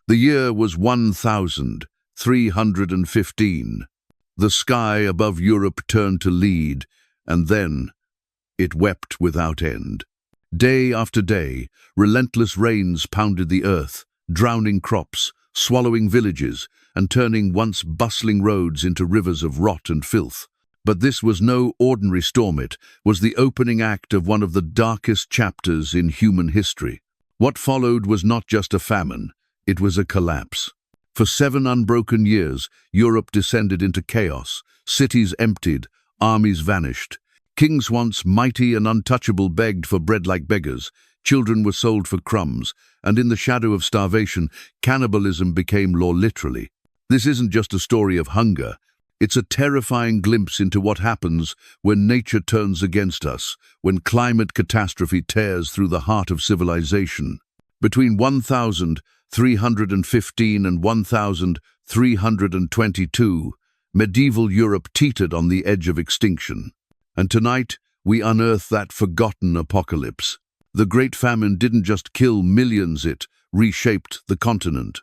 The year was 1315. The sky above Europe turned to lead, and then it wept without end. Day after day, relentless rains pounded the earth, drowning crops, swallowing villages, and turning once bustling roads into rivers of rot and filth. But this was no ordinary storm. It was the opening act of one of the darkest chapters in human history. What followed was not just a famine, it was a collapse. For 7 unbroken years, Europe descended into chaos. Cities emptied, armies vanished. Kings once mighty and untouchable begged for bread like beggars. Children were sold for crumbs, and in the shadow of starvation, cannibalism became law literally. This isn't just a story of hunger. It's a terrifying glimpse into what happens when nature turns against us, when climate catastrophe tears through the heart of civilization. Between 1315 and 1322, medieval Europe teetered on the edge of extinction. And tonight, we unearth that forgotten apocalypse. The Great Famine didn't just kill millions, it reshaped the continent.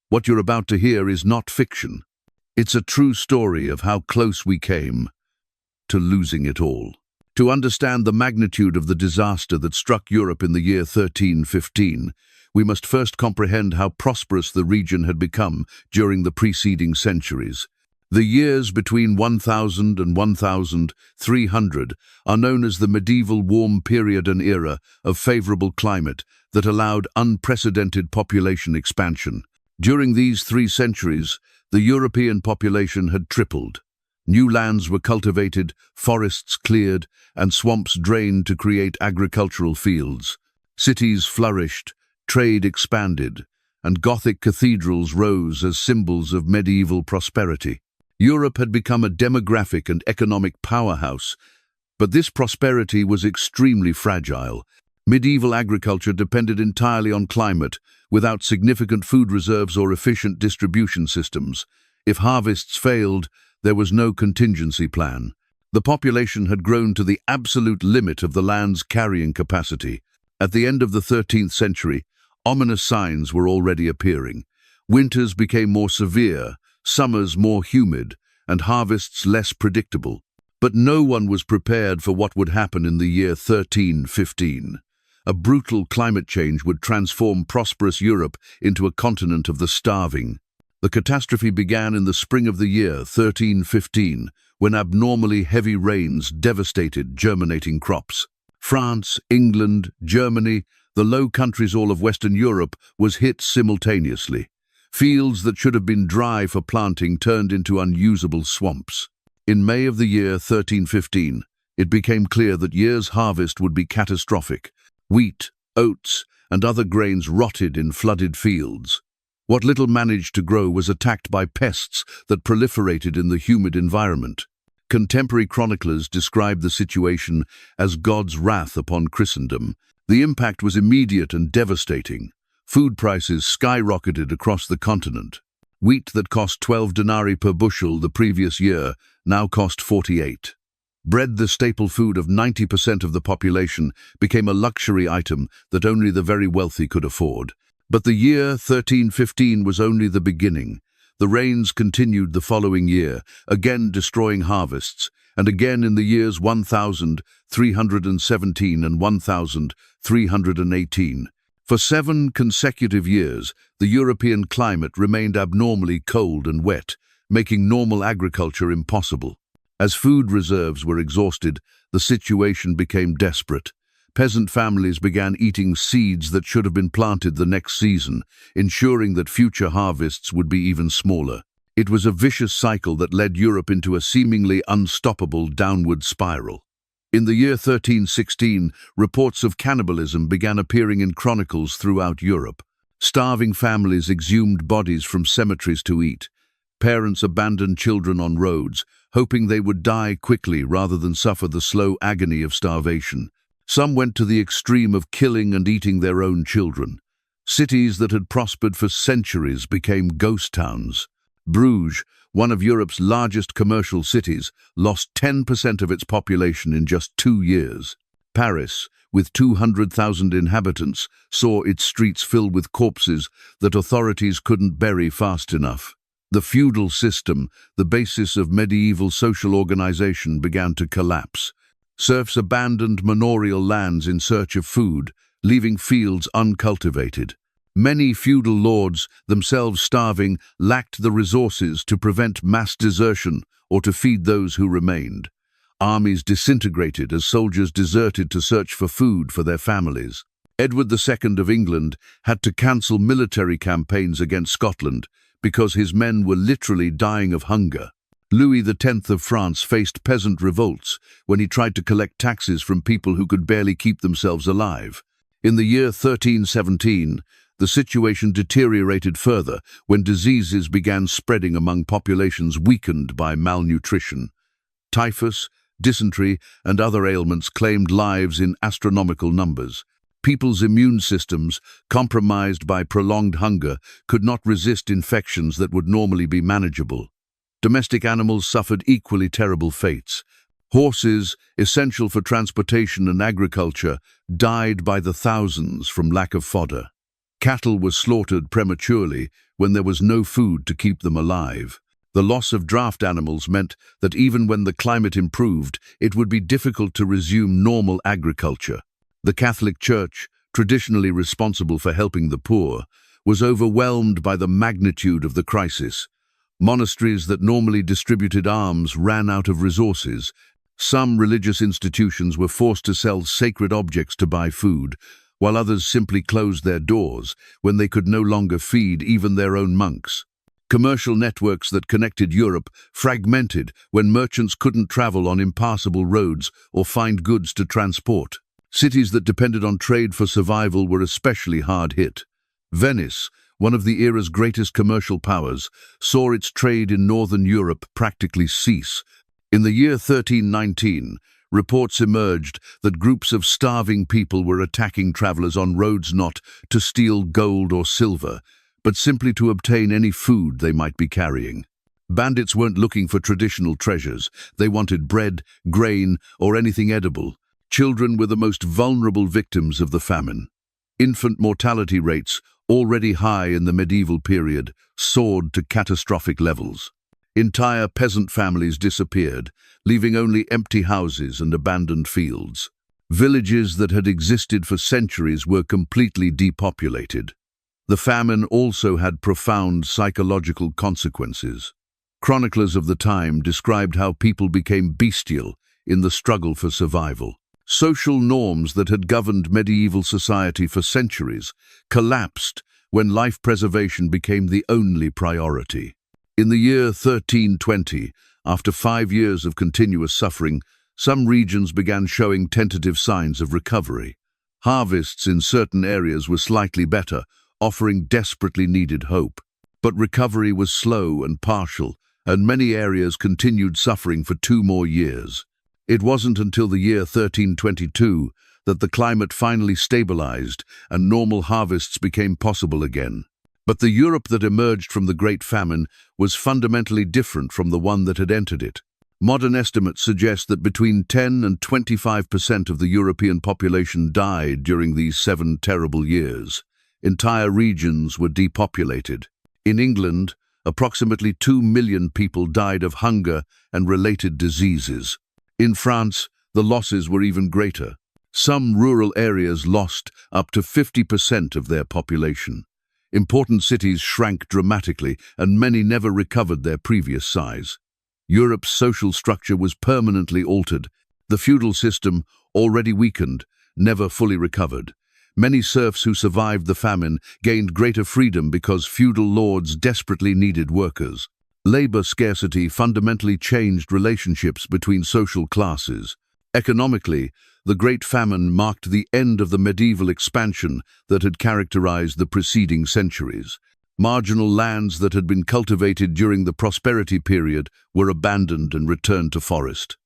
What you're about to hear is not fiction. It's a true story of how close we came to losing it all. To understand the magnitude of the disaster that struck Europe in the year 1315, we must first comprehend how prosperous the region had become during the preceding centuries. The years between 1000 and 1300 are known as the medieval warm period, an era of favorable climate that allowed unprecedented population expansion. During these 3 centuries, the European population had tripled. New lands were cultivated, forests cleared, and swamps drained to create agricultural fields. Cities flourished, trade expanded, and Gothic cathedrals rose as symbols of medieval prosperity. Europe had become a demographic and economic powerhouse, but this prosperity was extremely fragile. Medieval agriculture depended entirely on climate, without significant food reserves or efficient distribution systems. If harvests failed, there was no contingency plan. The population had grown to the absolute limit of the land's carrying capacity. At the end of the 13th century, ominous signs were already appearing. Winters became more severe, summers more humid, and harvests less predictable. But no one was prepared for what would happen in the year 1315. A brutal climate change would transform prosperous Europe into a continent of the starving. The catastrophe began in the spring of the year 1315, when abnormally heavy rains devastated germinating crops. France, England, Germany, the Low Countries, all of Western Europe, was hit simultaneously. Fields that should have been dry for planting turned into unusable swamps. In May of the year 1315, it became clear that year's harvest would be catastrophic. Wheat, oats, and other grains rotted in flooded fields. What little managed to grow was attacked by pests that proliferated in the humid environment. Contemporary chroniclers described the situation as God's wrath upon Christendom. The impact was immediate and devastating. Food prices skyrocketed across the continent. Wheat that cost 12 denarii per bushel the previous year now cost 48. Bread, the staple food of 90% of the population, became a luxury item that only the very wealthy could afford. But the year 1315 was only the beginning. The rains continued the following year, again destroying harvests, and again in the years 1317 and 1318. For 7 consecutive years, the European climate remained abnormally cold and wet, making normal agriculture impossible. As food reserves were exhausted, the situation became desperate. Peasant families began eating seeds that should have been planted the next season, ensuring that future harvests would be even smaller. It was a vicious cycle that led Europe into a seemingly unstoppable downward spiral. In the year 1316, reports of cannibalism began appearing in chronicles throughout Europe. Starving families exhumed bodies from cemeteries to eat. Parents abandoned children on roads, hoping they would die quickly rather than suffer the slow agony of starvation. Some went to the extreme of killing and eating their own children. Cities that had prospered for centuries became ghost towns. Bruges, one of Europe's largest commercial cities, lost 10% of its population in just 2 years. Paris, with 200,000 inhabitants, saw its streets filled with corpses that authorities couldn't bury fast enough. The feudal system, the basis of medieval social organization, began to collapse. Serfs abandoned manorial lands in search of food, leaving fields uncultivated. Many feudal lords, themselves starving, lacked the resources to prevent mass desertion or to feed those who remained. Armies disintegrated as soldiers deserted to search for food for their families. Edward II of England had to cancel military campaigns against Scotland because his men were literally dying of hunger. Louis X of France faced peasant revolts when he tried to collect taxes from people who could barely keep themselves alive. In the year 1317, the situation deteriorated further when diseases began spreading among populations weakened by malnutrition. Typhus, dysentery, and other ailments claimed lives in astronomical numbers. People's immune systems, compromised by prolonged hunger, could not resist infections that would normally be manageable. Domestic animals suffered equally terrible fates. Horses, essential for transportation and agriculture, died by the thousands from lack of fodder. Cattle were slaughtered prematurely when there was no food to keep them alive. The loss of draft animals meant that even when the climate improved, it would be difficult to resume normal agriculture. The Catholic Church, traditionally responsible for helping the poor, was overwhelmed by the magnitude of the crisis. Monasteries that normally distributed alms ran out of resources. Some religious institutions were forced to sell sacred objects to buy food, while others simply closed their doors when they could no longer feed even their own monks. Commercial networks that connected Europe fragmented when merchants couldn't travel on impassable roads or find goods to transport. Cities that depended on trade for survival were especially hard hit. Venice, one of the era's greatest commercial powers, saw its trade in northern Europe practically cease. In the year 1319, reports emerged that groups of starving people were attacking travelers on roads not to steal gold or silver, but simply to obtain any food they might be carrying. Bandits weren't looking for traditional treasures. They wanted bread, grain, or anything edible. Children were the most vulnerable victims of the famine. Infant mortality rates, already high in the medieval period, soared to catastrophic levels. Entire peasant families disappeared, leaving only empty houses and abandoned fields. Villages that had existed for centuries were completely depopulated. The famine also had profound psychological consequences. Chroniclers of the time described how people became bestial in the struggle for survival. Social norms that had governed medieval society for centuries collapsed when life preservation became the only priority. In the year 1320, after 5 years of continuous suffering, some regions began showing tentative signs of recovery. Harvests in certain areas were slightly better, offering desperately needed hope. But recovery was slow and partial, and many areas continued suffering for 2 more years. It wasn't until the year 1322 that the climate finally stabilized and normal harvests became possible again. But the Europe that emerged from the Great Famine was fundamentally different from the one that had entered it. Modern estimates suggest that between 10 and 25% of the European population died during these 7 terrible years. Entire regions were depopulated. In England, approximately 2 million people died of hunger and related diseases. In France, the losses were even greater. Some rural areas lost up to 50% of their population. Important cities shrank dramatically, and many never recovered their previous size. Europe's social structure was permanently altered. The feudal system, already weakened, never fully recovered. Many serfs who survived the famine gained greater freedom because feudal lords desperately needed workers. Labor scarcity fundamentally changed relationships between social classes. Economically, the Great Famine marked the end of the medieval expansion that had characterized the preceding centuries. Marginal lands that had been cultivated during the prosperity period were abandoned and returned to forest.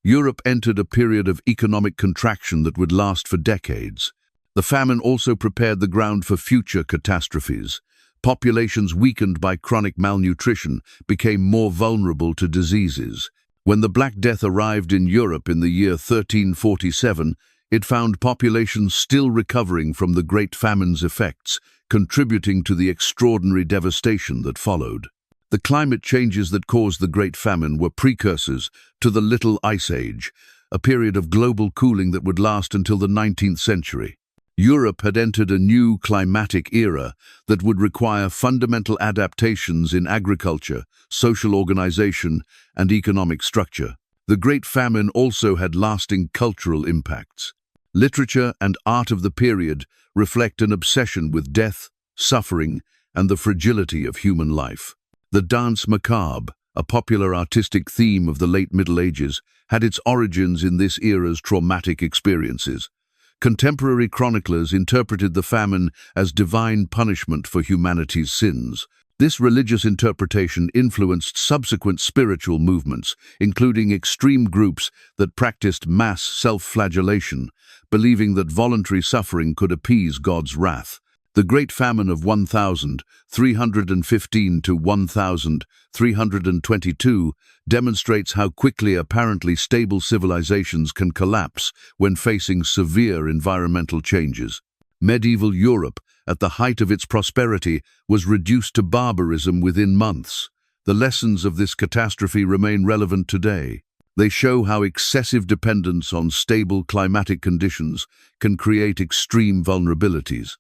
Europe entered a period of economic contraction that would last for decades. The famine also prepared the ground for future catastrophes. Populations weakened by chronic malnutrition became more vulnerable to diseases. When the Black Death arrived in Europe in the year 1347, It found populations still recovering from the Great Famine's effects, contributing to the extraordinary devastation that followed. The climate changes that caused the Great Famine were precursors to the Little Ice Age, a period of global cooling that would last until the 19th century. Europe had entered a new climatic era that would require fundamental adaptations in agriculture, social organization, and economic structure. The Great Famine also had lasting cultural impacts. Literature and art of the period reflect an obsession with death, suffering, and the fragility of human life. The danse macabre, a popular artistic theme of the late Middle Ages, had its origins in this era's traumatic experiences. Contemporary chroniclers interpreted the famine as divine punishment for humanity's sins. This religious interpretation influenced subsequent spiritual movements, including extreme groups that practiced mass self-flagellation, believing that voluntary suffering could appease God's wrath. The Great Famine of 1315 to 1322 demonstrates how quickly apparently stable civilizations can collapse when facing severe environmental changes. Medieval Europe, at the height of its prosperity, was reduced to barbarism within months. The lessons of this catastrophe remain relevant today. They show how excessive dependence on stable climatic conditions can create extreme vulnerabilities.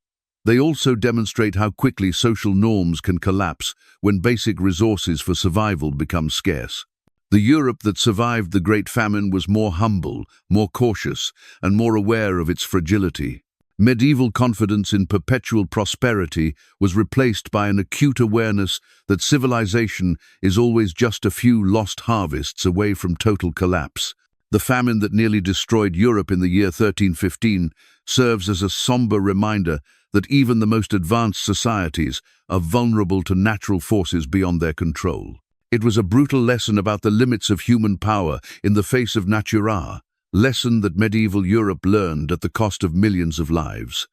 They also demonstrate how quickly social norms can collapse when basic resources for survival become scarce. The Europe that survived the Great Famine was more humble, more cautious, and more aware of its fragility. Medieval confidence in perpetual prosperity was replaced by an acute awareness that civilization is always just a few lost harvests away from total collapse. The famine that nearly destroyed Europe in the year 1315 serves as a somber reminder that even the most advanced societies are vulnerable to natural forces beyond their control. It was a brutal lesson about the limits of human power in the face of natura, lesson that medieval Europe learned at the cost of millions of lives.